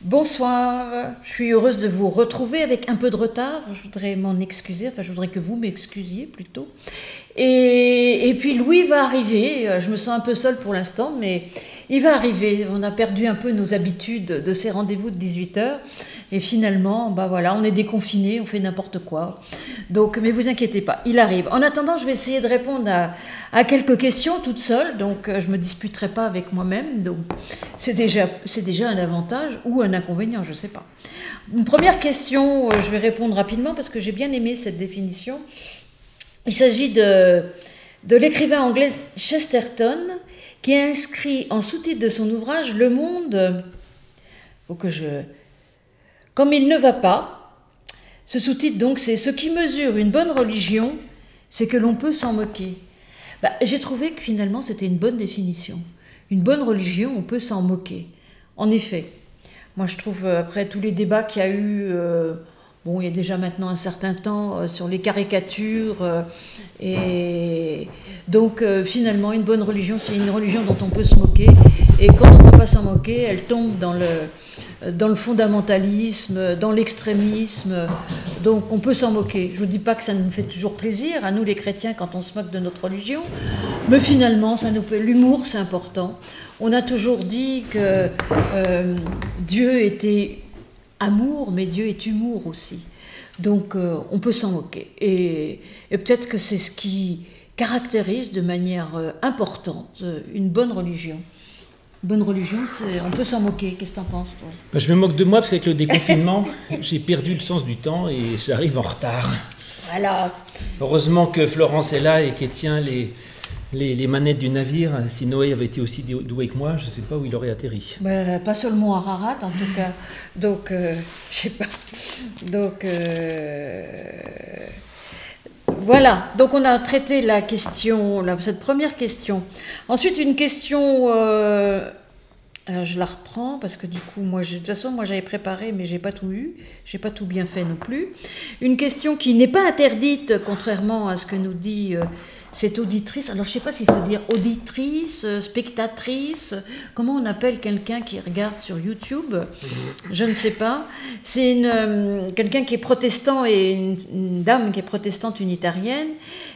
Bonsoir, je suis heureuse de vous retrouver avec un peu de retard. Je voudrais m'en excuser, enfin je voudrais que vous m'excusiez plutôt. Et puis Louis va arriver, je me sens un peu seule pour l'instant, mais il va arriver. On a perdu un peu nos habitudes de ces rendez-vous de 18h. Et finalement, bah voilà, on est déconfinés, on fait n'importe quoi. Donc, mais vous inquiétez pas, il arrive. En attendant, je vais essayer de répondre à quelques questions toute seule. Donc, je me disputerai pas avec moi-même. Donc, c'est déjà un avantage ou un inconvénient, je sais pas. Une première question, je vais répondre rapidement parce que j'ai bien aimé cette définition. Il s'agit de l'écrivain anglais Chesterton qui a inscrit en sous-titre de son ouvrage Le Monde. Comme il ne va pas, ce sous-titre donc c'est « Ce qui mesure une bonne religion, c'est que l'on peut s'en moquer ». J'ai trouvé que finalement c'était une bonne définition. Une bonne religion, on peut s'en moquer. En effet, moi je trouve après tous les débats qu'il y a eu, il y a déjà maintenant un certain temps sur les caricatures, et donc finalement une bonne religion c'est une religion dont on peut se moquer, et quand on ne peut pas s'en moquer, elle tombe dans le fondamentalisme, dans l'extrémisme, donc on peut s'en moquer. Je ne vous dis pas que ça nous fait toujours plaisir, à nous les chrétiens, quand on se moque de notre religion, mais finalement, l'humour c'est important. On a toujours dit que Dieu était amour, mais Dieu est humour aussi. Donc on peut s'en moquer. Et peut-être que c'est ce qui caractérise de manière importante une bonne religion. Bonne religion, on peut s'en moquer. Qu'est-ce que tu en penses, toi ? Je me moque de moi parce qu'avec le déconfinement, j'ai perdu le sens du temps et j'arrive en retard. Voilà. Heureusement que Florence est là et qu'elle tient les manettes du navire. Si Noé avait été aussi doué que moi, je ne sais pas où il aurait atterri. Pas seulement à Ararat, en tout cas. Donc, je sais pas. Donc, voilà. Donc, on a traité la question, cette première question. Ensuite, une question. Alors, je la reprends parce que du coup, de toute façon, j'avais préparé, mais j'ai pas tout eu. J'ai pas tout bien fait non plus. Une question qui n'est pas interdite, contrairement à ce que nous dit cette auditrice. Alors, je sais pas s'il faut dire auditrice, spectatrice. Comment on appelle quelqu'un qui regarde sur YouTube ? Je ne sais pas. C'est quelqu'un qui est protestant et une dame qui est protestante unitarienne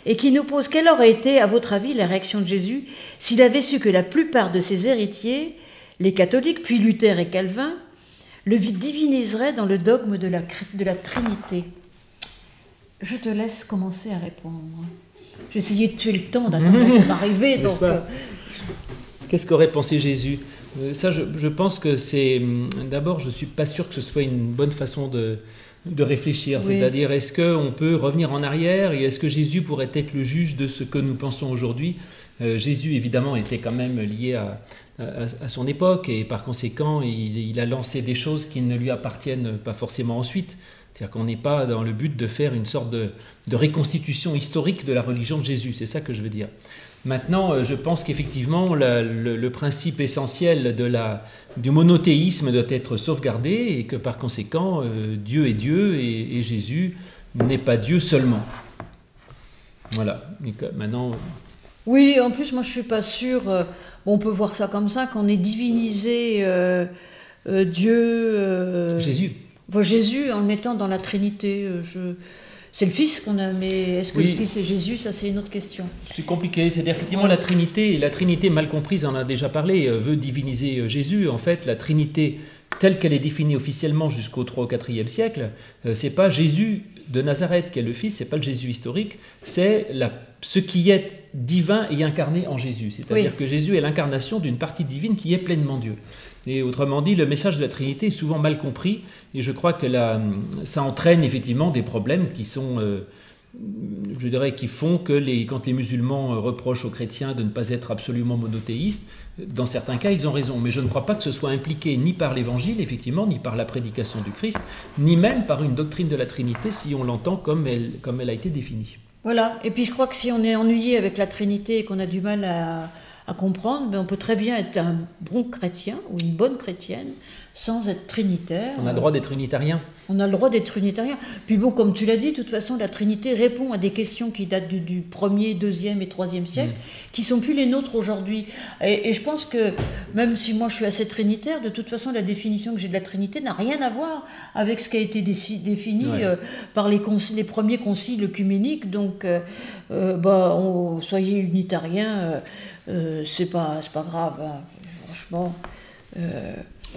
et qui nous pose quelle aurait été, à votre avis, la réaction de Jésus s'il avait su que la plupart de ses héritiers, les catholiques, puis Luther et Calvin, le diviniseraient dans le dogme de la Trinité. Je te laisse commencer à répondre. J'ai essayé de tuer le temps d'attendre qu'on arrive. Donc, qu'est-ce qu'aurait pensé Jésus ? Ça, je pense que c'est... D'abord, je ne suis pas sûr que ce soit une bonne façon de réfléchir. Oui. C'est-à-dire, est-ce qu'on peut revenir en arrière et est-ce que Jésus pourrait être le juge de ce que nous pensons aujourd'hui ? Jésus, évidemment, était quand même lié à son époque et par conséquent, il a lancé des choses qui ne lui appartiennent pas forcément ensuite. C'est-à-dire qu'on n'est pas dans le but de faire une sorte de reconstitution historique de la religion de Jésus, c'est ça que je veux dire. Maintenant, je pense qu'effectivement, le principe essentiel du monothéisme doit être sauvegardé et que par conséquent, Dieu est Dieu et Jésus n'est pas Dieu seulement. Voilà, maintenant... Oui, en plus, moi je ne suis pas sûre, on peut voir ça comme ça, qu'on ait divinisé Dieu... Jésus en le mettant dans la Trinité. C'est le Fils qu'on a, mais est-ce que le Fils est Jésus ? Ça, c'est une autre question. C'est compliqué. C'est effectivement la Trinité mal comprise, on en a déjà parlé, veut diviniser Jésus. En fait, la Trinité, telle qu'elle est définie officiellement jusqu'au 3 ou 4e siècle, c'est pas Jésus de Nazareth qui est le Fils, c'est pas le Jésus historique, c'est ce qui est divin et incarné en Jésus. C'est-à-dire que Jésus est l'incarnation d'une partie divine qui est pleinement Dieu. Et autrement dit, le message de la Trinité est souvent mal compris, et je crois que ça entraîne effectivement des problèmes qui sont, qui font que quand les musulmans reprochent aux chrétiens de ne pas être absolument monothéistes, dans certains cas, ils ont raison. Mais je ne crois pas que ce soit impliqué ni par l'Évangile, effectivement, ni par la prédication du Christ, ni même par une doctrine de la Trinité, si on l'entend comme elle a été définie. Voilà, et puis je crois que si on est ennuyé avec la Trinité et qu'on a du mal à comprendre, mais on peut très bien être un bon chrétien ou une bonne chrétienne sans être trinitaire. On a le droit d'être unitarien. On a le droit d'être unitarien. Puis bon, comme tu l'as dit, de toute façon, la Trinité répond à des questions qui datent du 1er, 2e et 3e siècle, qui ne sont plus les nôtres aujourd'hui. Et je pense que, même si moi je suis assez trinitaire, de toute façon, la définition que j'ai de la Trinité n'a rien à voir avec ce qui a été défini par les premiers conciles œcuméniques. Donc, soyez unitariens, c'est pas grave, hein, franchement.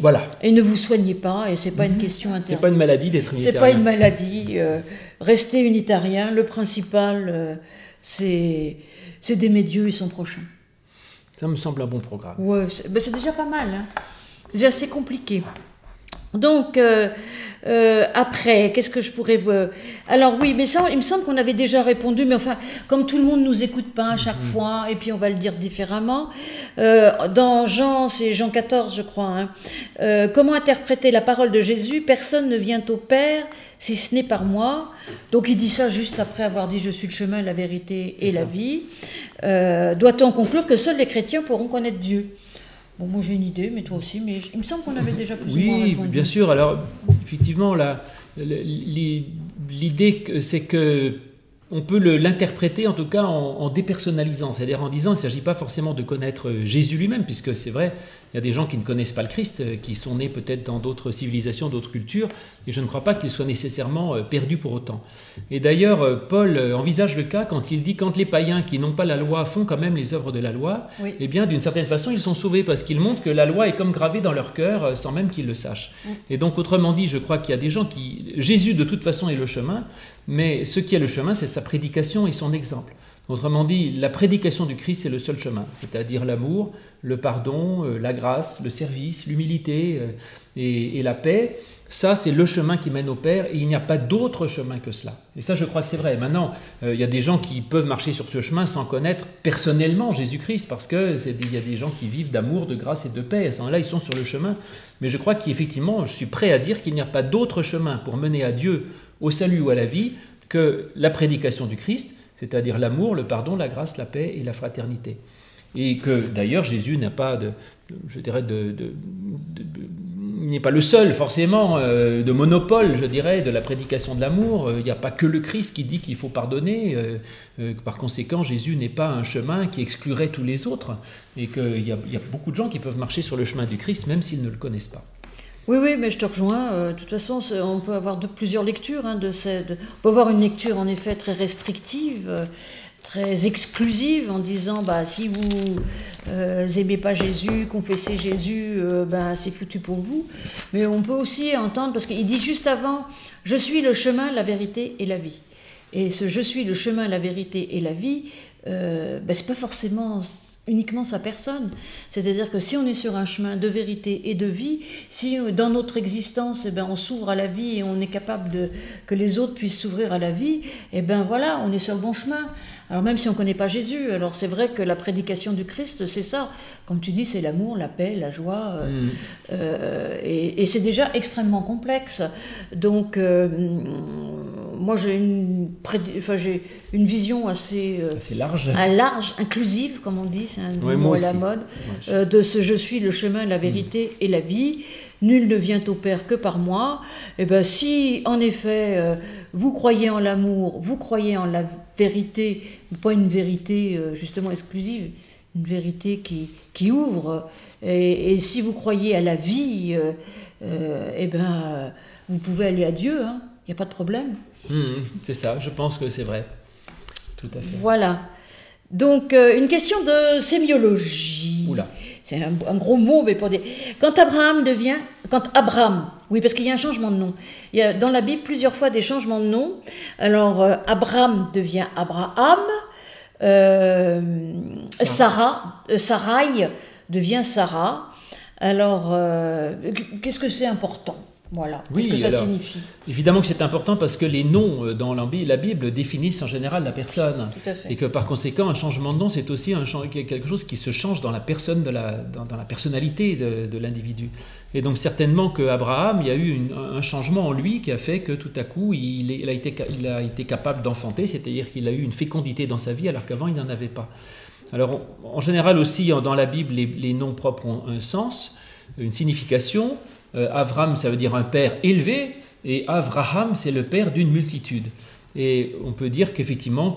Voilà. Et ne vous soignez pas, et c'est pas une question interdite. C'est pas une maladie d'être unitarien. C'est pas une maladie. Restez unitarien. Le principal, c'est d'aimer Dieu et son prochain. Ça me semble un bon programme. Ouais, c'est déjà pas mal. Hein. C'est déjà assez compliqué. Donc, après, qu'est-ce que je pourrais... Alors oui, mais ça, il me semble qu'on avait déjà répondu, mais enfin, comme tout le monde ne nous écoute pas à chaque fois, et puis on va le dire différemment, dans c'est Jean 14, je crois, hein, comment interpréter la parole de Jésus? Personne ne vient au Père si ce n'est par moi. Donc il dit ça juste après avoir dit « Je suis le chemin, la vérité et la vie ». Doit-on conclure que seuls les chrétiens pourront connaître Dieu? Bon, moi j'ai une idée, mais toi aussi, mais il me semble qu'on avait déjà plus ou moins répondu. Oui, bien sûr. Alors, effectivement, l'idée, c'est que on peut l'interpréter en tout cas en dépersonnalisant, c'est-à-dire en disant qu'il ne s'agit pas forcément de connaître Jésus lui-même, puisque c'est vrai, il y a des gens qui ne connaissent pas le Christ, qui sont nés peut-être dans d'autres civilisations, d'autres cultures, et je ne crois pas qu'ils soient nécessairement perdus pour autant. Et d'ailleurs, Paul envisage le cas quand il dit quand les païens qui n'ont pas la loi font quand même les œuvres de la loi, oui. Eh bien d'une certaine façon ils sont sauvés parce qu'ils montrent que la loi est comme gravée dans leur cœur sans même qu'ils le sachent. Oui. Et donc autrement dit, je crois qu'il y a des gens qui... Jésus de toute façon est le chemin, mais ce qui est le chemin, c'est sa prédication et son exemple. Autrement dit, la prédication du Christ, c'est le seul chemin, c'est-à-dire l'amour, le pardon, la grâce, le service, l'humilité et la paix. Ça, c'est le chemin qui mène au Père et il n'y a pas d'autre chemin que cela. Et ça, je crois que c'est vrai. Maintenant, il y a des gens qui peuvent marcher sur ce chemin sans connaître personnellement Jésus-Christ parce qu'il y a des gens qui vivent d'amour, de grâce et de paix. À ce moment-là, ils sont sur le chemin. Mais je crois qu'effectivement, je suis prêt à dire qu'il n'y a pas d'autre chemin pour mener à Dieu, au salut ou à la vie, que la prédication du Christ, c'est-à-dire l'amour, le pardon, la grâce, la paix et la fraternité. Et que d'ailleurs Jésus n'a pas il n'est pas le seul forcément de monopole, je dirais, de la prédication de l'amour. Il n'y a pas que le Christ qui dit qu'il faut pardonner. Par conséquent, Jésus n'est pas un chemin qui exclurait tous les autres. Et qu'il y a beaucoup de gens qui peuvent marcher sur le chemin du Christ même s'ils ne le connaissent pas. Oui, mais je te rejoins. De toute façon, on peut avoir plusieurs lectures. On peut avoir une lecture en effet très restrictive, très exclusive, en disant si vous n'aimez pas Jésus, confessez Jésus, c'est foutu pour vous. Mais on peut aussi entendre, parce qu'il dit juste avant, je suis le chemin, la vérité et la vie. Et ce je suis le chemin, la vérité et la vie, c'est pas forcément uniquement sa personne. C'est-à-dire que si on est sur un chemin de vérité et de vie, si dans notre existence, on s'ouvre à la vie et on est capable que les autres puissent s'ouvrir à la vie, voilà, on est sur le bon chemin. Alors même si on ne connaît pas Jésus, alors c'est vrai que la prédication du Christ, c'est ça. Comme tu dis, c'est l'amour, la paix, la joie. Et c'est déjà extrêmement complexe. Donc, moi, j'ai une vision assez large. Large, inclusive, comme on dit, c'est un mot à la mode, de ce « je suis le chemin, la vérité et la vie ». Nul ne vient au Père que par moi. Si, en effet, vous croyez en l'amour, vous croyez en la vérité, pas une vérité justement exclusive, une vérité qui ouvre, et si vous croyez à la vie, vous pouvez aller à Dieu, il n'y a pas de problème. C'est ça, je pense que c'est vrai. Tout à fait. Voilà. Donc, une question de sémiologie. Oula. C'est un gros mot, mais pour dire... Quand Abraham, oui, parce qu'il y a un changement de nom. Il y a dans la Bible plusieurs fois des changements de nom. Alors, Abraham devient Abraham, Sarai devient Sarah. Alors, qu'est-ce que c'est important ? Voilà, qu'est-ce que ça signifie ? Évidemment que c'est important parce que les noms dans la Bible définissent en général la personne. Tout à fait. Et que par conséquent, un changement de nom, c'est aussi quelque chose qui se change dans la personne, dans la personnalité de l'individu. Et donc certainement qu'Abraham, il y a eu un changement en lui qui a fait que tout à coup, il a été capable d'enfanter, c'est-à-dire qu'il a eu une fécondité dans sa vie alors qu'avant, il n'en avait pas. Alors, en général aussi, dans la Bible, les noms propres ont un sens, une signification. Avram, ça veut dire un père élevé, et Avraham, c'est le père d'une multitude. Et on peut dire qu'effectivement,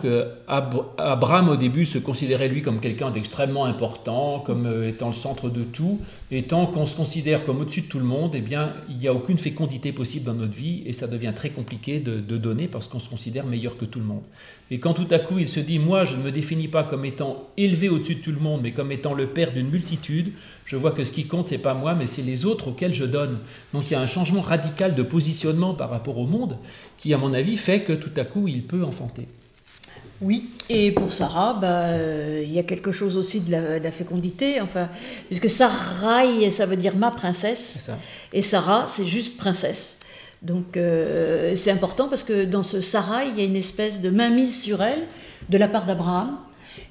Abraham au début se considérait lui comme quelqu'un d'extrêmement important, comme étant le centre de tout. Et tant qu'on se considère comme au-dessus de tout le monde, eh bien, il n'y a aucune fécondité possible dans notre vie et ça devient très compliqué de donner parce qu'on se considère meilleur que tout le monde. Et quand tout à coup il se dit, moi je ne me définis pas comme étant élevé au-dessus de tout le monde, mais comme étant le père d'une multitude, je vois que ce qui compte, c'est pas moi, mais c'est les autres auxquels je donne. Donc il y a un changement radical de positionnement par rapport au monde qui, à mon avis, fait que tout à coup, il peut enfanter. Oui, et pour Sarah, il y a quelque chose aussi de la fécondité, enfin, puisque Sarai, ça veut dire ma princesse, C'est ça. Et Sarah, c'est juste princesse. Donc c'est important parce que dans ce Sarai, il y a une espèce de mainmise sur elle de la part d'Abraham,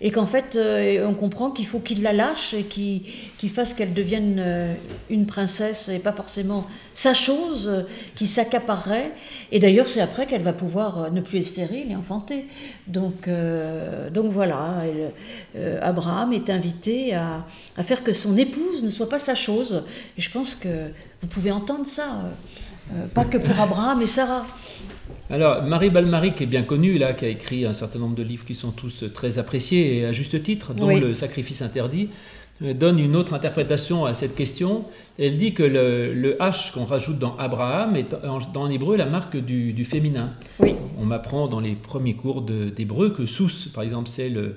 et qu'en fait, on comprend qu'il faut qu'il la lâche et qu'il fasse qu'elle devienne une princesse et pas forcément sa chose qui s'accaparerait. Et d'ailleurs, c'est après qu'elle va pouvoir ne plus être stérile et enfanter. Donc voilà, Abraham est invité à faire que son épouse ne soit pas sa chose. Et je pense que vous pouvez entendre ça, pas que pour Abraham et Sarah. Alors, Marie Balmary, qui est bien connue, là, qui a écrit un certain nombre de livres qui sont tous très appréciés et à juste titre, dont Le sacrifice interdit, donne une autre interprétation à cette question. Elle dit que le H qu'on rajoute dans Abraham est en hébreu la marque du féminin. Oui. On m'apprend dans les premiers cours d'hébreu que Sous, par exemple, c'est le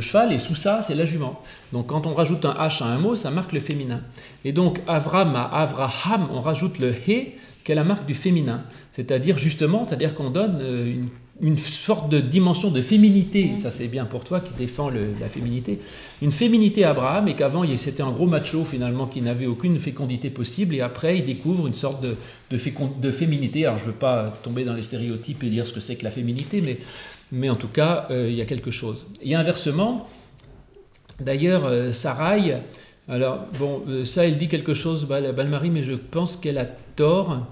cheval et Sousa, c'est la jument. Donc quand on rajoute un H à un mot, ça marque le féminin. Et donc Avram à Avraham, on rajoute le He, qui est la marque du féminin. C'est-à-dire qu'on donne une sorte de dimension de féminité, ça c'est bien pour toi qui défends la féminité, une féminité à Abraham, et qu'avant c'était un gros macho finalement qui n'avait aucune fécondité possible, et après il découvre une sorte de féminité. Alors je ne veux pas tomber dans les stéréotypes et dire ce que c'est que la féminité, mais en tout cas il y a quelque chose. Et inversement, d'ailleurs Sarai, alors bon, ça elle dit quelque chose, Balmary, mais je pense qu'elle a tort.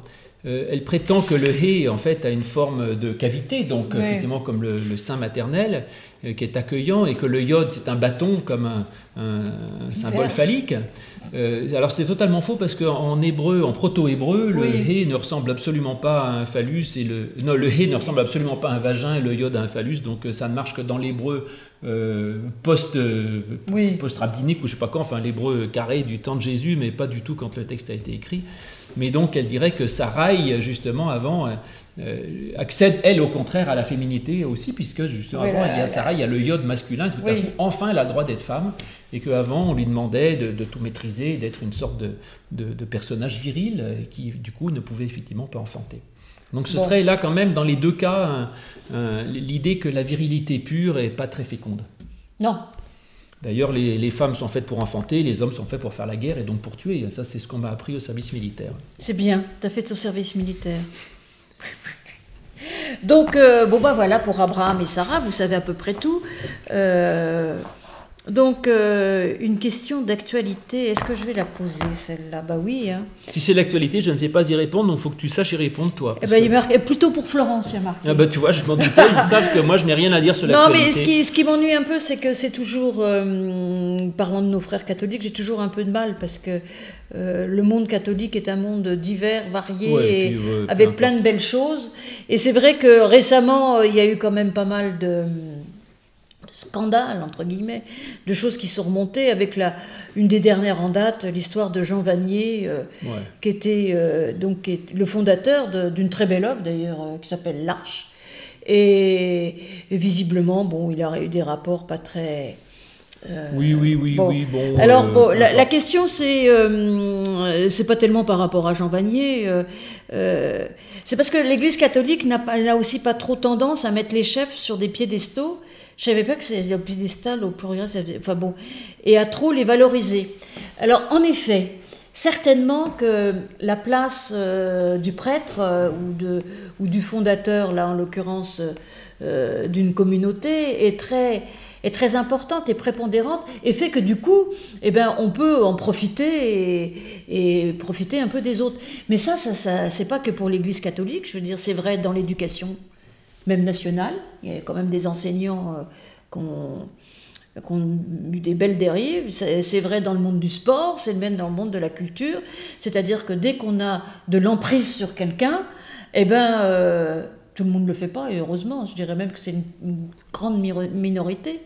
Elle prétend que le He en fait a une forme de cavité, donc effectivement comme le sein maternel qui est accueillant, et que le Yod c'est un bâton comme un symbole phallique. Alors c'est totalement faux parce qu'en hébreu, en proto-hébreu, le He ne ressemble absolument pas à un phallus et le He ne ressemble absolument pas à un vagin et le Yod à un phallus, donc ça ne marche que dans l'hébreu post-rabbinique ou je sais pas quand, enfin l'hébreu carré du temps de Jésus, mais pas du tout quand le texte a été écrit. Mais donc elle dirait que Sarai, justement, avant, accède, elle, au contraire, à la féminité aussi, puisque justement, avant, il y a Sarai, il y a le Yod masculin, tout à coup, enfin, elle a le droit d'être femme, et qu'avant, on lui demandait de tout maîtriser, d'être une sorte de personnage viril, qui, du coup, ne pouvait effectivement pas enfanter. Donc ce serait là, quand même, dans les deux cas, l'idée que la virilité pure n'est pas très féconde. Non. D'ailleurs, les femmes sont faites pour enfanter, les hommes sont faits pour faire la guerre et donc pour tuer. Ça, c'est ce qu'on m'a appris au service militaire. C'est bien, tu as fait ton service militaire. Donc, voilà, pour Abraham et Sarah, vous savez à peu près tout. Donc, une question d'actualité, est-ce que je vais la poser, celle-là? Oui. Hein. Si c'est l'actualité, je ne sais pas y répondre, donc il faut que tu saches y répondre, toi. Il marque plutôt pour Florence, il y a marqué. Tu vois, je m'en doutais, ils savent que moi, je n'ai rien à dire sur l'actualité. Non, mais ce qui m'ennuie un peu, c'est que c'est toujours, parlant de nos frères catholiques, j'ai toujours un peu de mal, parce que le monde catholique est un monde divers, varié, avec plein de belles choses. Et c'est vrai que récemment, il y a eu quand même pas mal de scandale, entre guillemets, de choses qui sont remontées, avec une des dernières en date, l'histoire de Jean Vanier, qui était qui est le fondateur d'une très belle œuvre, d'ailleurs, qui s'appelle L'Arche. Et visiblement, il a eu des rapports pas très... Alors, la question, c'est pas tellement par rapport à Jean Vanier, c'est parce que l'Église catholique n'a aussi pas trop tendance à mettre les chefs sur des piédestaux. Je savais pas que c'était un piédestal au pluriel, et à trop les valoriser. Alors, en effet, certainement que la place du prêtre ou du fondateur, là en l'occurrence d'une communauté, est très importante et prépondérante, et fait que du coup, on peut en profiter et profiter un peu des autres. Mais ça c'est pas que pour l'Église catholique, je veux dire, c'est vrai dans l'éducation, même nationale. Il y a quand même des enseignants qui ont eu des belles dérives. C'est vrai dans le monde du sport, c'est même dans le monde de la culture. C'est-à-dire que dès qu'on a de l'emprise sur quelqu'un, eh ben, tout le monde ne le fait pas, et heureusement. Je dirais même que c'est une grande minorité.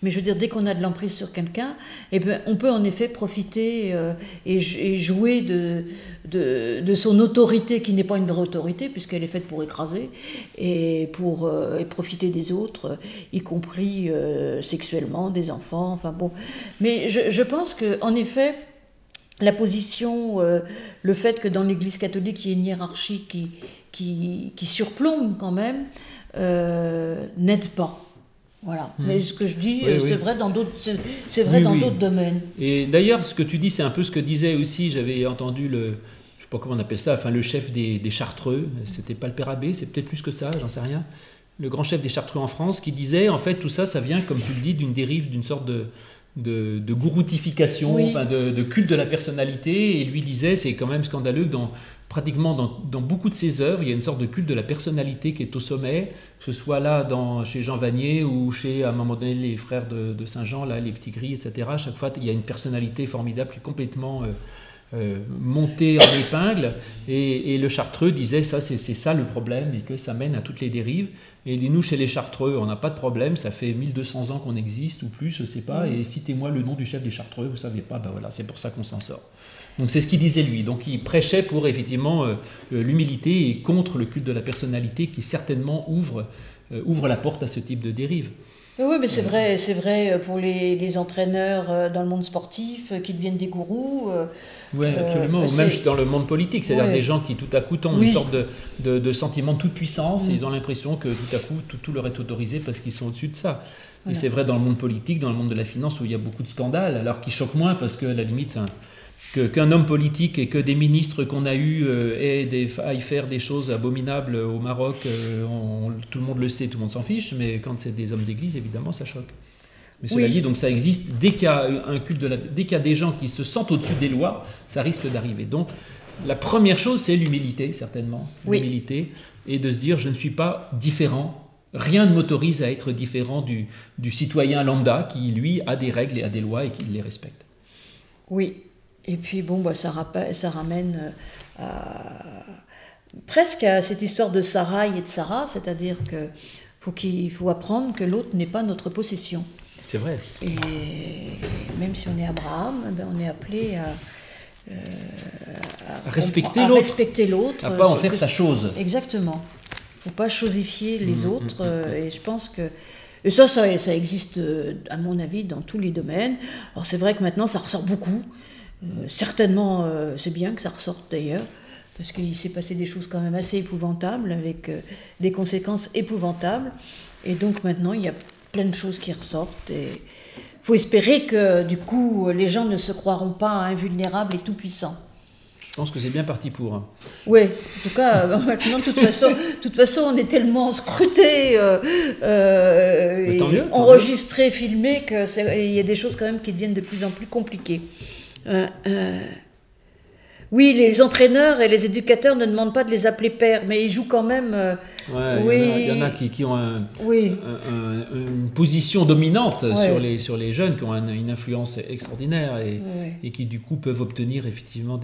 Mais je veux dire, dès qu'on a de l'emprise sur quelqu'un, eh ben, on peut en effet profiter et jouer de son autorité, qui n'est pas une vraie autorité, puisqu'elle est faite pour écraser, et profiter des autres, y compris sexuellement, des enfants, enfin bon. Mais je pense qu'en effet, la position, le fait que dans l'Église catholique, il y ait une hiérarchie qui surplombe quand même, n'aide pas. Voilà. Mais ce que je dis, c'est vrai dans d'autres, d'autres domaines. Et d'ailleurs, ce que tu dis, c'est un peu ce que disait aussi, j'avais entendu je sais pas comment on appelle ça, enfin le chef des Chartreux, c'était pas le père Abbé, c'est peut-être plus que ça, j'en sais rien, le grand chef des Chartreux en France, qui disait, en fait, tout ça, ça vient, comme tu le dis, d'une dérive, d'une sorte de gouroutification, enfin de culte de la personnalité, et lui disait, c'est quand même scandaleux que pratiquement dans beaucoup de ses œuvres, il y a une sorte de culte de la personnalité qui est au sommet, que ce soit là chez Jean Vanier ou chez, à un moment donné, les frères de Saint-Jean, là, les petits gris, etc. Chaque fois, il y a une personnalité formidable qui est complètement montée en épingle, et le Chartreux disait, ça, c'est ça le problème, et que ça mène à toutes les dérives. Et nous, chez les Chartreux, on n'a pas de problème, ça fait 1200 ans qu'on existe, ou plus, je ne sais pas, et citez-moi le nom du chef des Chartreux, vous ne saviez pas, ben voilà, c'est pour ça qu'on s'en sort. Donc c'est ce qu'il disait lui, donc il prêchait pour effectivement l'humilité et contre le culte de la personnalité qui certainement ouvre la porte à ce type de dérive. Oui, mais c'est vrai pour les entraîneurs dans le monde sportif qui deviennent des gourous. Oui, absolument, ou même dans le monde politique, c'est-à-dire des gens qui tout à coup ont une sorte de sentiment de toute puissance, et ils ont l'impression que tout à coup tout leur est autorisé parce qu'ils sont au-dessus de ça. Et c'est vrai dans le monde politique, dans le monde de la finance où il y a beaucoup de scandales, alors qui choquent moins parce que à la limite qu'un homme politique et que des ministres qu'on a eus aillent faire des choses abominables au Maroc, tout le monde le sait, tout le monde s'en fiche, mais quand c'est des hommes d'église, évidemment, ça choque. Mais cela dit, donc ça existe, dès qu'il y a un culte dès qu'il y a des gens qui se sentent au-dessus des lois, ça risque d'arriver. Donc, la première chose, c'est l'humilité, certainement. L'humilité, et de se dire, je ne suis pas différent. Rien ne m'autorise à être différent du citoyen lambda qui, lui, a des règles et a des lois et qui les respecte. Oui. Et puis bon, ça ramène presque à cette histoire de Sarai et de Sarah, c'est-à-dire qu'il faut apprendre que l'autre n'est pas notre possession. C'est vrai. Et même si on est Abraham, on est appelé à respecter l'autre. À ne pas en faire sa chose. Exactement. Il ne faut pas chosifier les autres. Et je pense que... Et ça existe, à mon avis, dans tous les domaines. Alors c'est vrai que maintenant, ça ressort beaucoup. Certainement, c'est bien que ça ressorte d'ailleurs, parce qu'il s'est passé des choses quand même assez épouvantables, avec des conséquences épouvantables. Et donc maintenant, il y a plein de choses qui ressortent. Et il faut espérer que, du coup, les gens ne se croiront pas invulnérables et tout-puissants. Je pense que c'est bien parti pour. Oui, en tout cas, maintenant, de toute façon, on est tellement scruté, enregistré, filmé, qu'il y a des choses quand même qui deviennent de plus en plus compliquées. Oui, les entraîneurs et les éducateurs ne demandent pas de les appeler pères, mais ils jouent quand même. Il y en a qui ont une position dominante sur les jeunes, qui ont une influence extraordinaire et qui du coup peuvent obtenir effectivement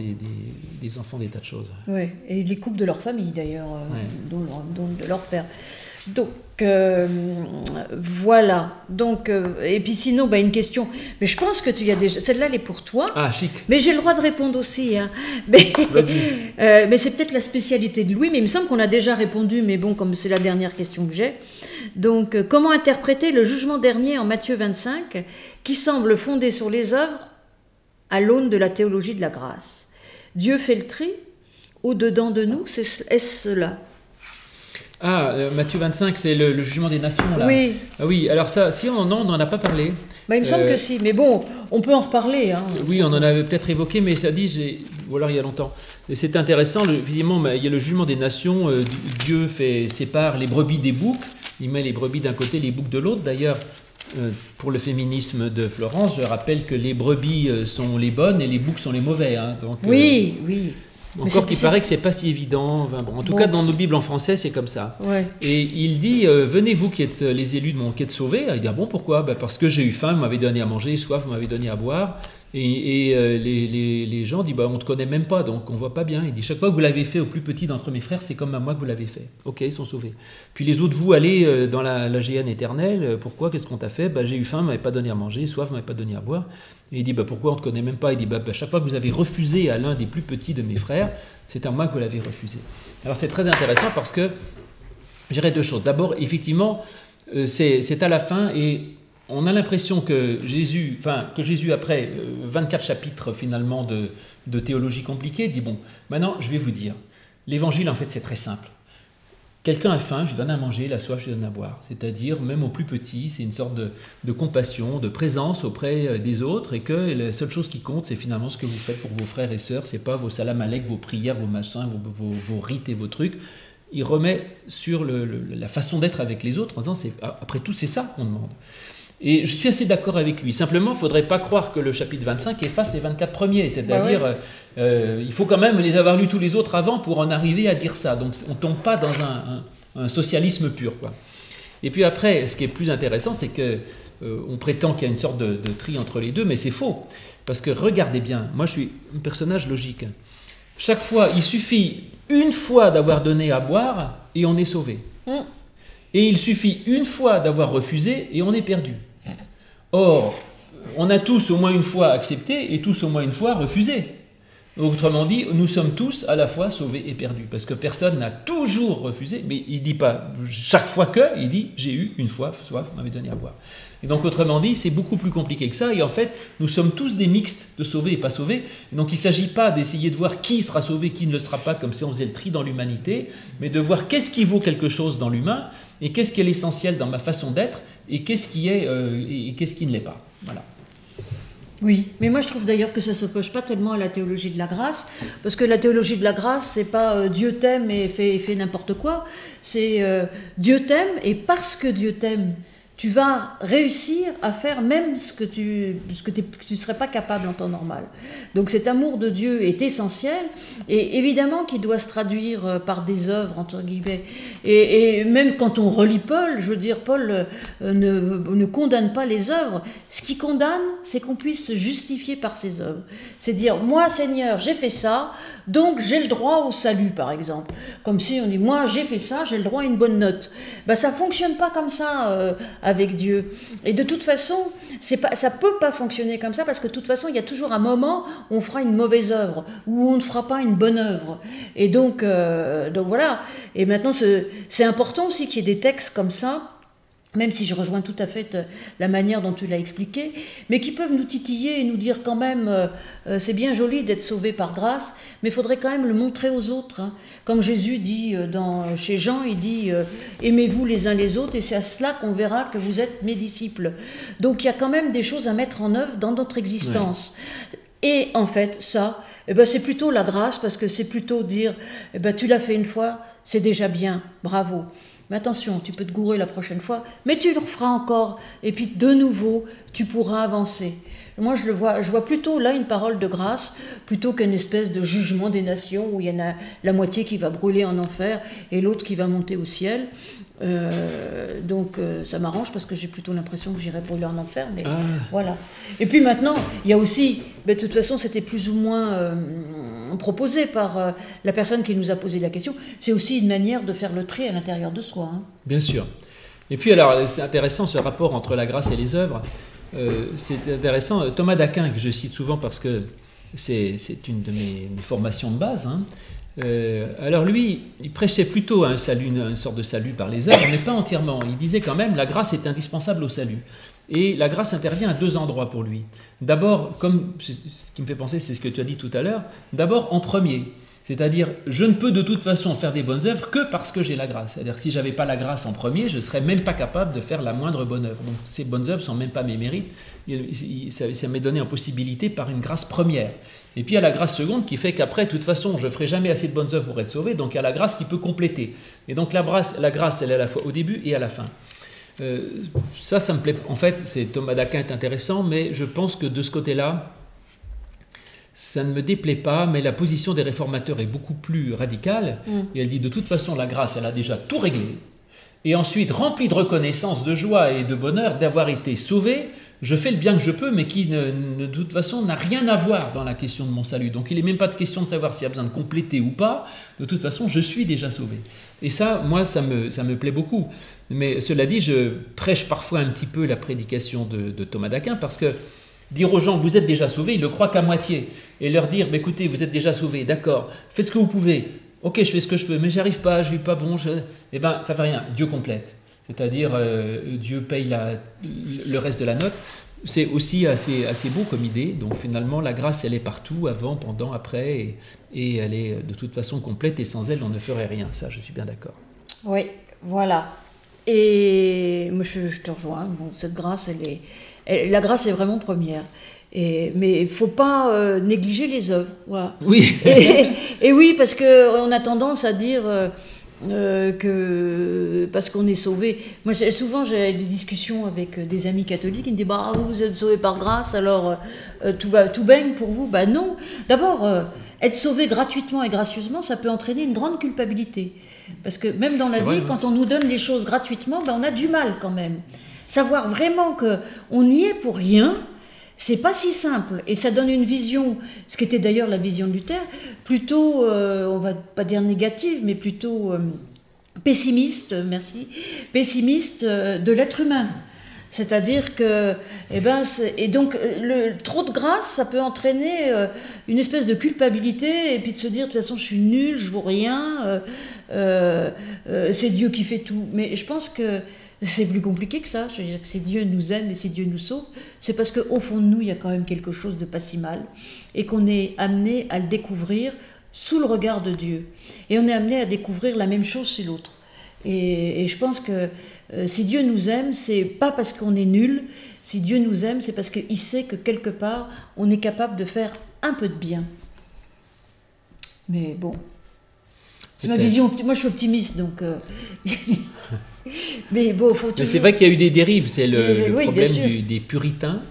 des enfants des tas de choses. Oui, et les couples de leur famille d'ailleurs, dont de leur père. Donc voilà. Donc et puis sinon, une question. Mais je pense que tu y as déjà. Celle-là, elle est pour toi. Ah, chic. Mais j'ai le droit de répondre aussi. Hein. Mais c'est peut-être la spécialité de Louis. Mais il me semble qu'on a déjà répondu. Mais bon, comme c'est la dernière question que j'ai. Donc, comment interpréter le jugement dernier en Matthieu 25, qui semble fondé sur les œuvres à l'aune de la théologie de la grâce? Dieu fait le tri au-dedans de nous. Est-ce cela? Ah, Matthieu 25, c'est le jugement des nations, là. Oui. Ah oui, alors ça, si on n'en a pas parlé. Il me semble que si, mais bon, on peut en reparler. Hein. Oui, on en avait peut-être évoqué, mais ça dit, ou alors il y a longtemps. Et c'est intéressant, évidemment, il y a le jugement des nations, Dieu sépare les brebis des boucs, il met les brebis d'un côté, les boucs de l'autre. D'ailleurs, pour le féminisme de Florence, je rappelle que les brebis sont les bonnes et les boucs sont les mauvais. Hein, donc, oui. Encore qu'il paraît que c'est pas si évident. Enfin, bon, en tout cas, dans nos Bibles en français, c'est comme ça. Ouais. Et il dit, venez vous qui êtes les élus de mon, qui êtes sauvés. Il dit, ah bon, pourquoi? Parce que j'ai eu faim, vous m'avez donné à manger, soif, vous m'avez donné à boire. Et les gens disent, on ne te connaît même pas, donc on ne voit pas bien. Il dit, chaque fois que vous l'avez fait au plus petit d'entre mes frères, c'est comme à moi que vous l'avez fait. Ok, ils sont sauvés. Puis les autres, vous allez dans la géhenne éternelle. Pourquoi? Qu'est-ce qu'on t'a fait? J'ai eu faim, vous m'avez pas donné à manger, soif, vous m'avez pas donné à boire. Et il dit, pourquoi on ne te connaît même pas? Il dit, chaque fois que vous avez refusé à l'un des plus petits de mes frères, c'est à moi que vous l'avez refusé. Alors c'est très intéressant parce que, je dirais deux choses. D'abord, effectivement, c'est à la fin et on a l'impression que Jésus, après 24 chapitres finalement de théologie compliquée, dit, maintenant je vais vous dire, l'évangile en fait c'est très simple. Quelqu'un a faim, je lui donne à manger, la soif, je lui donne à boire. C'est-à-dire, même aux plus petits, c'est une sorte de compassion, de présence auprès des autres, et que la seule chose qui compte, c'est finalement ce que vous faites pour vos frères et sœurs, c'est pas vos salam alek, vos prières, vos machins, vos rites et vos trucs. Il remet sur la façon d'être avec les autres en disant, après tout, c'est ça qu'on demande. Et je suis assez d'accord avec lui. Simplement, il ne faudrait pas croire que le chapitre 25 efface les 24 premiers. C'est-à-dire, il faut quand même les avoir lus tous les autres avant pour en arriver à dire ça. Donc, on ne tombe pas dans un socialisme pur, quoi. Et puis après, ce qui est plus intéressant, c'est qu'on prétend qu'il y a une sorte de tri entre les deux, mais c'est faux. Parce que regardez bien, moi je suis un personnage logique. Chaque fois, il suffit une fois d'avoir donné à boire et on est sauvé. Et il suffit une fois d'avoir refusé et on est perdu. Or, on a tous au moins une fois accepté et tous au moins une fois refusé. Autrement dit, nous sommes tous à la fois sauvés et perdus. Parce que personne n'a toujours refusé, mais il ne dit pas chaque fois que, il dit j'ai eu une fois soif, vous m'avez donné à boire. Et donc, autrement dit, c'est beaucoup plus compliqué que ça. Et en fait, nous sommes tous des mixtes de sauvés et pas sauvés. Et donc, il ne s'agit pas d'essayer de voir qui sera sauvé, qui ne le sera pas, comme si on faisait le tri dans l'humanité, mais de voir qu'est-ce qui vaut quelque chose dans l'humain, et qu'est-ce qui est l'essentiel dans ma façon d'être, et qu'est-ce qui ne l'est pas. Voilà. Oui, mais moi je trouve d'ailleurs que ça ne s'oppose pas tellement à la théologie de la grâce, parce que la théologie de la grâce, c'est pas Dieu t'aime et fait n'importe quoi, c'est Dieu t'aime et parce que Dieu t'aime, tu vas réussir à faire même ce que tu ne serais pas capable en temps normal. Donc cet amour de Dieu est essentiel, et évidemment qu'il doit se traduire par des œuvres, entre guillemets. Et même quand on relit Paul, je veux dire, Paul ne condamne pas les œuvres. Ce qui condamne, c'est qu'on puisse se justifier par ses œuvres. C'est dire, moi Seigneur, j'ai fait ça, donc j'ai le droit au salut, par exemple. Comme si on dit, moi j'ai fait ça, j'ai le droit à une bonne note. Ça ne fonctionne pas comme ça avec Dieu. Et de toute façon, ça ne peut pas fonctionner comme ça, parce que de toute façon, il y a toujours un moment où on fera une mauvaise œuvre, où on ne fera pas une bonne œuvre. Et donc voilà. Et maintenant, c'est important aussi qu'il y ait des textes comme ça, même si je rejoins tout à fait la manière dont tu l'as expliqué, mais qui peuvent nous titiller et nous dire quand même, c'est bien joli d'être sauvé par grâce, mais il faudrait quand même le montrer aux autres. Hein. Comme Jésus dit chez Jean, il dit « Aimez-vous les uns les autres, et c'est à cela qu'on verra que vous êtes mes disciples. » Donc il y a quand même des choses à mettre en œuvre dans notre existence. Ouais. Et en fait, ça, c'est plutôt la grâce, parce que c'est plutôt dire tu l'as fait une fois, c'est déjà bien, bravo. Mais attention, tu peux te gourer la prochaine fois, mais tu le referas encore, et puis de nouveau, tu pourras avancer. Moi, je vois plutôt là une parole de grâce, plutôt qu'une espèce de jugement des nations, où il y en a la moitié qui va brûler en enfer, et l'autre qui va monter au ciel. Donc ça m'arrange, parce que j'ai plutôt l'impression que j'irai brûler en enfer, mais voilà. Et puis maintenant, il y a aussi, de toute façon, c'était plus ou moins proposé par la personne qui nous a posé la question, c'est aussi une manière de faire le tri à l'intérieur de soi. Hein. Bien sûr. Et puis alors, c'est intéressant ce rapport entre la grâce et les œuvres. C'est intéressant. Thomas d'Aquin, que je cite souvent parce que c'est une de mes formations de base, hein. Alors lui, il prêchait plutôt un salut, une sorte de salut par les œuvres, mais pas entièrement. Il disait quand même, la grâce est indispensable au salut. Et la grâce intervient à deux endroits pour lui. D'abord, comme ce qui me fait penser, c'est ce que tu as dit tout à l'heure, d'abord en premier. C'est-à-dire, je ne peux de toute façon faire des bonnes œuvres que parce que j'ai la grâce. C'est-à-dire, si je n'avais pas la grâce en premier, je ne serais même pas capable de faire la moindre bonne œuvre. Donc, ces bonnes œuvres ne sont même pas mes mérites. Ça m'est donné en possibilité par une grâce première. Et puis, il y a la grâce seconde qui fait qu'après, de toute façon, je ne ferai jamais assez de bonnes œuvres pour être sauvé. Donc, il y a la grâce qui peut compléter. Et donc, la grâce, elle est à la fois au début et à la fin. Ça me plaît. En fait, Thomas d'Aquin est intéressant, mais je pense que de ce côté-là, ça ne me déplaît pas, mais la position des réformateurs est beaucoup plus radicale. Et elle dit, de toute façon, la grâce, elle a déjà tout réglé. Et ensuite, rempli de reconnaissance, de joie et de bonheur d'avoir été sauvé, je fais le bien que je peux, mais qui, de toute façon, n'a rien à voir dans la question de mon salut. Donc, il n'est même pas de question de savoir s'il y a besoin de compléter ou pas. De toute façon, je suis déjà sauvé. Et ça, moi, ça me plaît beaucoup. Mais cela dit, je prêche parfois un petit peu la prédication de Thomas d'Aquin, parce que dire aux gens, vous êtes déjà sauvés, ils ne le croient qu'à moitié. Et leur dire, bah, écoutez, vous êtes déjà sauvés, d'accord, faites ce que vous pouvez. Ok, je fais ce que je peux, mais j'arrive pas, je vis pas bon. Eh bien, ça fait rien. Dieu complète. C'est-à-dire, Dieu paye le reste de la note. C'est aussi assez beau comme idée. Donc finalement, la grâce, elle est partout, avant, pendant, après, et elle est de toute façon complète. Et sans elle, on ne ferait rien. Ça, je suis bien d'accord. Oui, voilà. Et moi, je te rejoins. Bon, cette grâce, la grâce est vraiment première. Mais il ne faut pas négliger les œuvres. Voilà. Oui. Et oui, parce qu'on a tendance à dire que parce qu'on est sauvé. Moi, souvent, j'ai des discussions avec des amis catholiques qui me disent bah, vous êtes sauvés par grâce, alors tout baigne pour vous. Bah non. D'abord, être sauvé gratuitement et gracieusement, ça peut entraîner une grande culpabilité. Parce que même dans la vie, quand on nous donne les choses gratuitement, bah, on a du mal quand même. Savoir vraiment qu'on y est pour rien. C'est pas si simple, et ça donne une vision, ce qui était d'ailleurs la vision de Luther, plutôt, on va pas dire négative, mais plutôt pessimiste, merci, pessimiste de l'être humain. C'est-à-dire que, et donc, trop de grâce, ça peut entraîner une espèce de culpabilité, et puis de se dire, de toute façon, je suis nul, je vaux rien, c'est Dieu qui fait tout. Mais je pense que c'est plus compliqué que ça. Je veux dire que si Dieu nous aime et si Dieu nous sauve, c'est parce qu'au fond de nous, il y a quand même quelque chose de pas si mal, et qu'on est amené à le découvrir sous le regard de Dieu. Et on est amené à découvrir la même chose chez l'autre. Et je pense que si Dieu nous aime, c'est pas parce qu'on est nul. Si Dieu nous aime, c'est parce qu'il sait que quelque part, on est capable de faire un peu de bien. Mais bon, c'est ma vision. Moi, je suis optimiste, donc... Mais bon, faut toujours... Mais c'est vrai qu'il y a eu des dérives. C'est le oui, problème des puritains.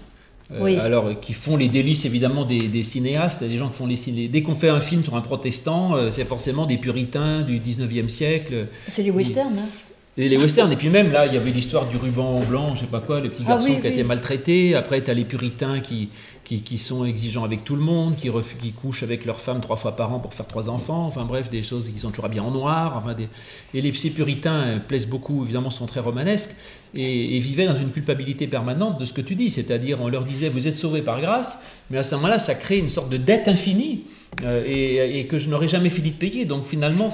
Oui. Alors, qui font les délices évidemment des cinéastes, des gens qui font les cinéastes. Dès qu'on fait un film sur un protestant, c'est forcément des puritains du 19e siècle. C'est les westerns, hein. Et les westerns, et puis même là, il y avait l'histoire du ruban blanc, je sais pas quoi, le petit garçon qui a été maltraité. Après, tu as les puritains qui sont exigeants avec tout le monde, qui couchent avec leur femme 3 fois par an pour faire 3 enfants. Enfin bref, des choses qui sont toujours habillés en noir. Enfin, et ces puritains plaisent beaucoup, évidemment, sont très romanesques et vivaient dans une culpabilité permanente de ce que tu dis. C'est-à-dire, on leur disait, vous êtes sauvés par grâce, mais à ce moment-là, ça crée une sorte de dette infinie et que je n'aurais jamais fini de payer. Donc finalement,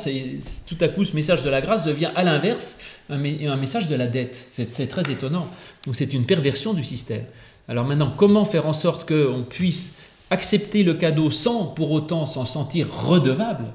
tout à coup, ce message de la grâce devient à l'inverse un message de la dette. C'est très étonnant. Donc c'est une perversion du système. Alors maintenant, comment faire en sorte qu'on puisse accepter le cadeau sans pour autant s'en sentir redevable?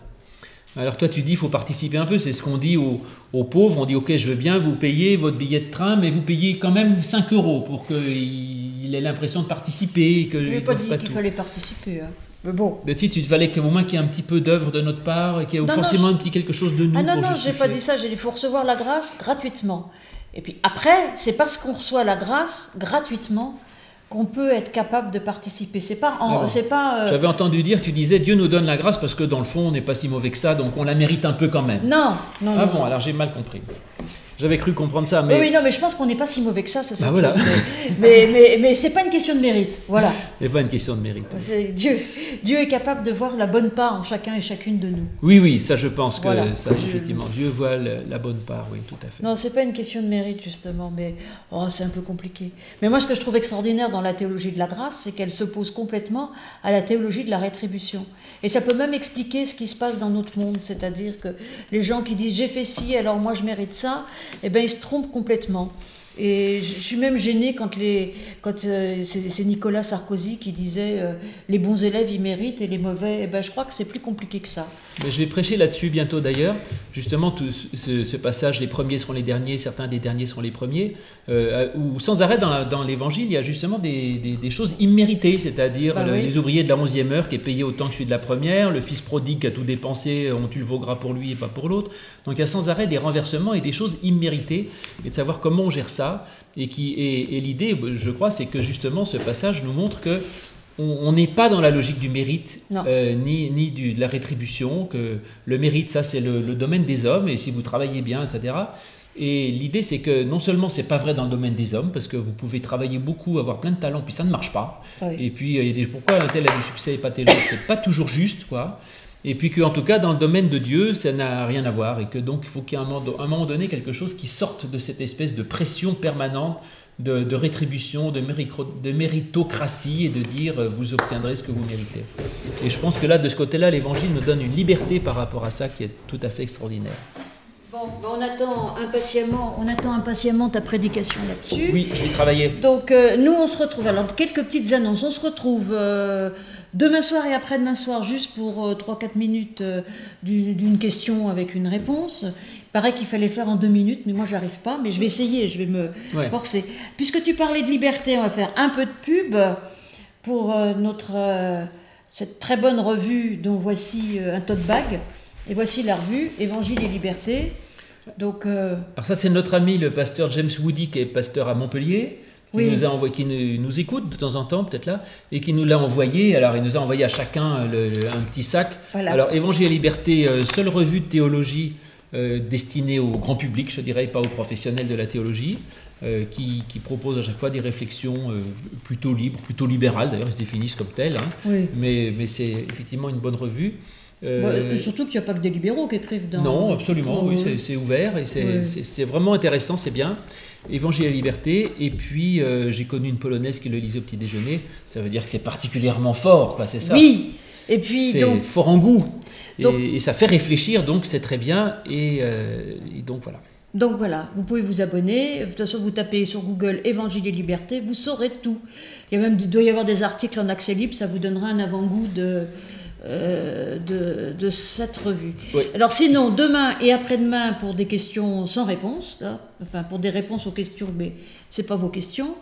Alors toi tu dis il faut participer un peu, c'est ce qu'on dit aux pauvres, on dit ok je veux bien vous payer votre billet de train, mais vous payez quand même 5 € pour qu'il ait l'impression de participer. Je n'ai pas dit qu'il fallait participer. Hein. Mais bon. Mais si, tu fallait qu'au moins qu'il y ait un petit peu d'œuvre de notre part, et qu'il y ait forcément un petit quelque chose de nous. Ah non, pour non, j'ai pas dit ça, j'ai dit il faut recevoir la grâce gratuitement. Et puis après, c'est parce qu'on reçoit la grâce gratuitement qu'on peut être capable de participer. C'est pas... J'avais entendu dire, tu disais, Dieu nous donne la grâce parce que dans le fond, on n'est pas si mauvais que ça, donc on la mérite un peu quand même. Non, non, Ah non, bon, non. Alors j'ai mal compris. J'avais cru comprendre ça, mais... Oui, non, mais je pense qu'on n'est pas si mauvais que ça, c'est voilà. mais c'est pas une question de mérite, voilà. C'est pas une question de mérite. C'est Dieu est capable de voir la bonne part en chacun et chacune de nous. Oui, ça je pense que voilà. ça, effectivement, Dieu voit la bonne part, oui, tout à fait. Non, c'est pas une question de mérite, justement, mais c'est un peu compliqué. Mais moi, ce que je trouve extraordinaire dans la théologie de la grâce, c'est qu'elle s'oppose complètement à la théologie de la rétribution. Et ça peut même expliquer ce qui se passe dans notre monde, c'est-à-dire que les gens qui disent « j'ai fait ci, alors moi je mérite ça », eh bien, ils se trompent complètement. Et je suis même gênée quand c'est Nicolas Sarkozy qui disait les bons élèves ils méritent et les mauvais, eh ben, je crois que c'est plus compliqué que ça. Mais je vais prêcher là-dessus bientôt d'ailleurs, justement tout ce passage, les premiers seront les derniers, certains des derniers seront les premiers, où sans arrêt dans l'évangile il y a justement des choses imméritées, c'est-à-dire les ouvriers de la 11e heure qui est payé autant que celui de la première, le fils prodigue qui a tout dépensé, on tue le veau gras pour lui et pas pour l'autre. Donc il y a sans arrêt des renversements et des choses imméritées, et de savoir comment on gère ça. Et l'idée, je crois, c'est que justement ce passage nous montre que on n'est pas dans la logique du mérite, Non. ni de la rétribution, que le mérite, ça c'est le domaine des hommes, et si vous travaillez bien, etc. Et l'idée, c'est que non seulement c'est pas vrai dans le domaine des hommes, parce que vous pouvez travailler beaucoup, avoir plein de talents, puis ça ne marche pas. Oui. Et puis, il y a pourquoi un tel a du succès et pas tel autre, c'est pas toujours juste, quoi. Et puis qu'en tout cas, dans le domaine de Dieu, ça n'a rien à voir. Et que donc, il faut qu'il y ait à un moment donné quelque chose qui sorte de cette espèce de pression permanente de rétribution, de méritocratie, et de dire vous obtiendrez ce que vous méritez. Et je pense que là, de ce côté-là, l'Évangile nous donne une liberté par rapport à ça qui est tout à fait extraordinaire. Bon, on attend impatiemment ta prédication là-dessus. Oui, je vais travailler. Donc, nous, on se retrouve. Alors, quelques petites annonces. On se retrouve demain soir et après-demain soir, juste pour 3-4 minutes d'une question avec une réponse. Il paraît qu'il fallait le faire en 2 minutes, mais moi, j'arrive pas. Mais je vais essayer, je vais me forcer. Puisque tu parlais de liberté, on va faire un peu de pub pour cette très bonne revue dont voici un tote bag. Et voici la revue, Évangile et Liberté. Donc, alors ça, c'est notre ami, le pasteur James Woody, qui est pasteur à Montpellier, qui nous écoute de temps en temps, peut-être là, et qui nous l'a envoyé. Alors, il nous a envoyé à chacun un petit sac. Voilà. Alors, Évangile et Liberté, seule revue de théologie destinée au grand public, je dirais, pas aux professionnels de la théologie, qui propose à chaque fois des réflexions plutôt libres, plutôt libérales, d'ailleurs, ils se définissent comme telles, hein. Oui. Mais c'est effectivement une bonne revue. Surtout qu'il n'y a pas que des libéraux qui écrivent dans... Non, absolument, oui, c'est ouvert, et c'est vraiment intéressant, c'est bien. Évangile et Liberté, et puis j'ai connu une Polonaise qui le lisait au petit déjeuner, ça veut dire que c'est particulièrement fort, quoi, c'est ça. Oui, et puis c'est donc... fort en goût, donc, et ça fait réfléchir, donc c'est très bien, et donc voilà. Donc voilà, vous pouvez vous abonner, de toute façon vous tapez sur Google Évangile et Liberté, vous saurez tout. Il doit y avoir des articles en accès libre, ça vous donnera un avant-goût de cette revue. Oui. Alors sinon, demain et après-demain, pour des questions sans réponse, là, enfin pour des réponses aux questions, mais ce n'est pas vos questions,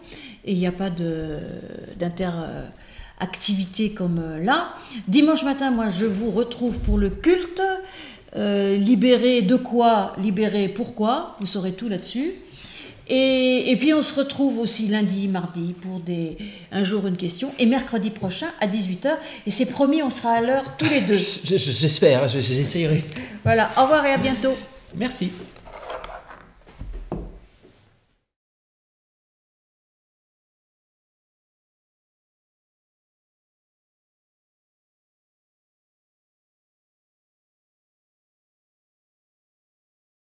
et il n'y a pas d'interactivité comme là. Dimanche matin, moi je vous retrouve pour le culte. Libéré de quoi, libéré pourquoi, vous saurez tout là-dessus. Et puis on se retrouve aussi lundi, mardi pour un jour une question, et mercredi prochain à 18h, et c'est promis, on sera à l'heure tous les deux. J'espère, j'essayerai. Voilà, au revoir et à bientôt. Merci.